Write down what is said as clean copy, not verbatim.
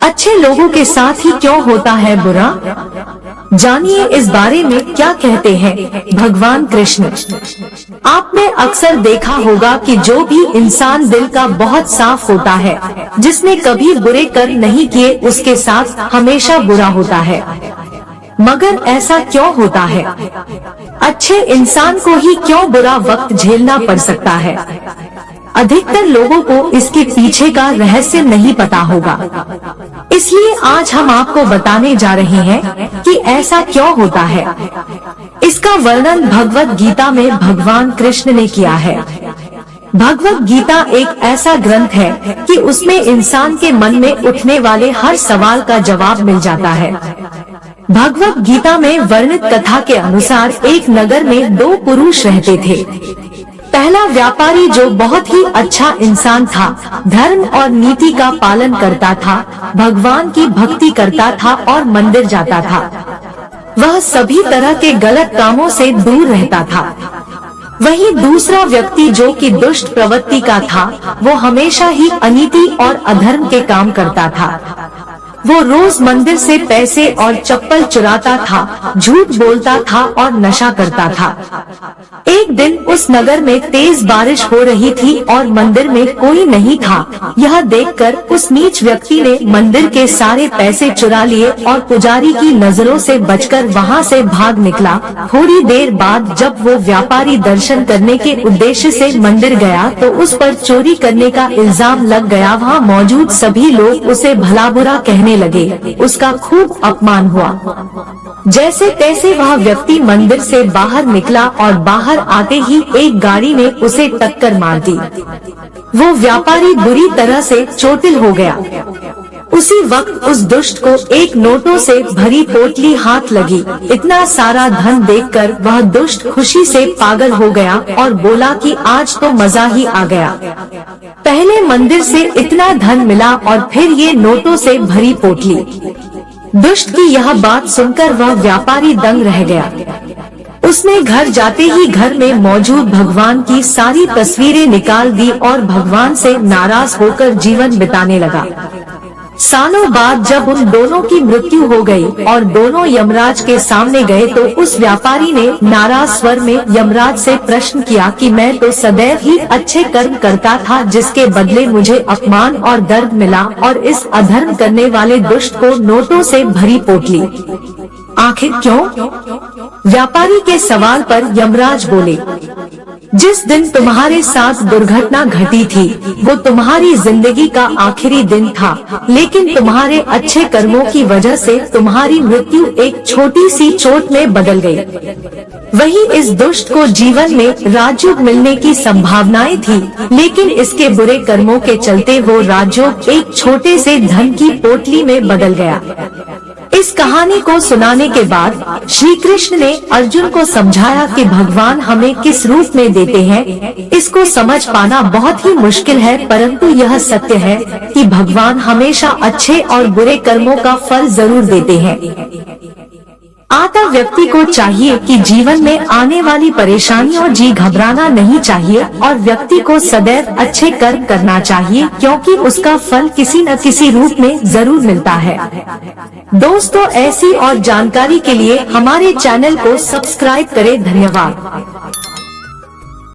अच्छे लोगों के साथ ही क्यों होता है बुरा? जानिए इस बारे में क्या कहते हैं भगवान कृष्ण। आपने अक्सर देखा होगा कि जो भी इंसान दिल का बहुत साफ होता है, जिसने कभी बुरे कर्म नहीं किए, उसके साथ हमेशा बुरा होता है। मगर ऐसा क्यों होता है? अच्छे इंसान को ही क्यों बुरा वक्त झेलना पड़ सकता है? अधिकतर लोगों को इसके पीछे का रहस्य नहीं पता होगा। इसलिए आज हम आपको बताने जा रहे हैं कि ऐसा क्यों होता है। इसका वर्णन भगवत गीता में भगवान कृष्ण ने किया है। भगवत गीता एक ऐसा ग्रंथ है कि उसमें इंसान के मन में उठने वाले हर सवाल का जवाब मिल जाता है। भगवत गीता में वर्णित कथा के अनुसार एक नगर में दो पुरुष रहते थे। पहला व्यापारी जो बहुत ही अच्छा इंसान था, धर्म और नीति का पालन करता था, भगवान की भक्ति करता था और मंदिर जाता था। वह सभी तरह के गलत कामों से दूर रहता था। वहीं दूसरा व्यक्ति जो कि दुष्ट प्रवृत्ति का था, वो हमेशा ही अनीति और अधर्म के काम करता था। वो रोज मंदिर से पैसे और चप्पल चुराता था, झूठ बोलता था और नशा करता था। एक दिन उस नगर में तेज बारिश हो रही थी और मंदिर में कोई नहीं था। यह देखकर उस नीच व्यक्ति ने मंदिर के सारे पैसे चुरा लिए और पुजारी की नजरों से बचकर वहां से भाग निकला। थोड़ी देर बाद जब वो व्यापारी दर्शन करने के उद्देश्य से मंदिर गया तो उस पर चोरी करने का इल्जाम लग गया। वहाँ मौजूद सभी लोग उसे भला बुरा कहने लगे। उसका खूब अपमान हुआ। जैसे तैसे वह व्यक्ति मंदिर से बाहर निकला और बाहर आते ही एक गाड़ी ने उसे टक्कर मार दी। वो व्यापारी बुरी तरह से चोटिल हो गया। उसी वक्त उस दुष्ट को एक नोटों से भरी पोटली हाथ लगी। इतना सारा धन देखकर वह दुष्ट खुशी से पागल हो गया और बोला कि आज तो मजा ही आ गया। पहले मंदिर से इतना धन मिला और फिर ये नोटों से भरी पोटली। दुष्ट की यह बात सुनकर वह व्यापारी दंग रह गया। उसने घर जाते ही घर में मौजूद भगवान की सारी तस्वीरें निकाल दी और भगवान से नाराज होकर जीवन बिताने लगा। सालों बाद जब उन दोनों की मृत्यु हो गई और दोनों यमराज के सामने गए तो उस व्यापारी ने नाराज स्वर में यमराज से प्रश्न किया कि मैं तो सदैव ही अच्छे कर्म करता था, जिसके बदले मुझे अपमान और दर्द मिला, और इस अधर्म करने वाले दुष्ट को नोटों से भरी पोटली। आखिर क्यों? व्यापारी के सवाल पर यमराज बोले, जिस दिन तुम्हारे साथ दुर्घटना घटी थी वो तुम्हारी जिंदगी का आखिरी दिन था, लेकिन तुम्हारे अच्छे कर्मों की वजह से तुम्हारी मृत्यु एक छोटी सी चोट में बदल गई। वही इस दुष्ट को जीवन में राजयोग मिलने की संभावनाएं थी, लेकिन इसके बुरे कर्मों के चलते वो राजयोग एक छोटे से धन की पोटली में बदल गया। इस कहानी को सुनाने के बाद श्री कृष्ण ने अर्जुन को समझाया कि भगवान हमें किस रूप में देते हैं। इसको समझ पाना बहुत ही मुश्किल है, परंतु यह सत्य है कि भगवान हमेशा अच्छे और बुरे कर्मों का फल जरूर देते हैं। आता व्यक्ति को चाहिए कि जीवन में आने वाली परेशानियों से घबराना नहीं चाहिए और व्यक्ति को सदैव अच्छे कर्म करना चाहिए, क्योंकि उसका फल किसी न किसी रूप में जरूर मिलता है। दोस्तों, ऐसी और जानकारी के लिए हमारे चैनल को सब्सक्राइब करें। धन्यवाद।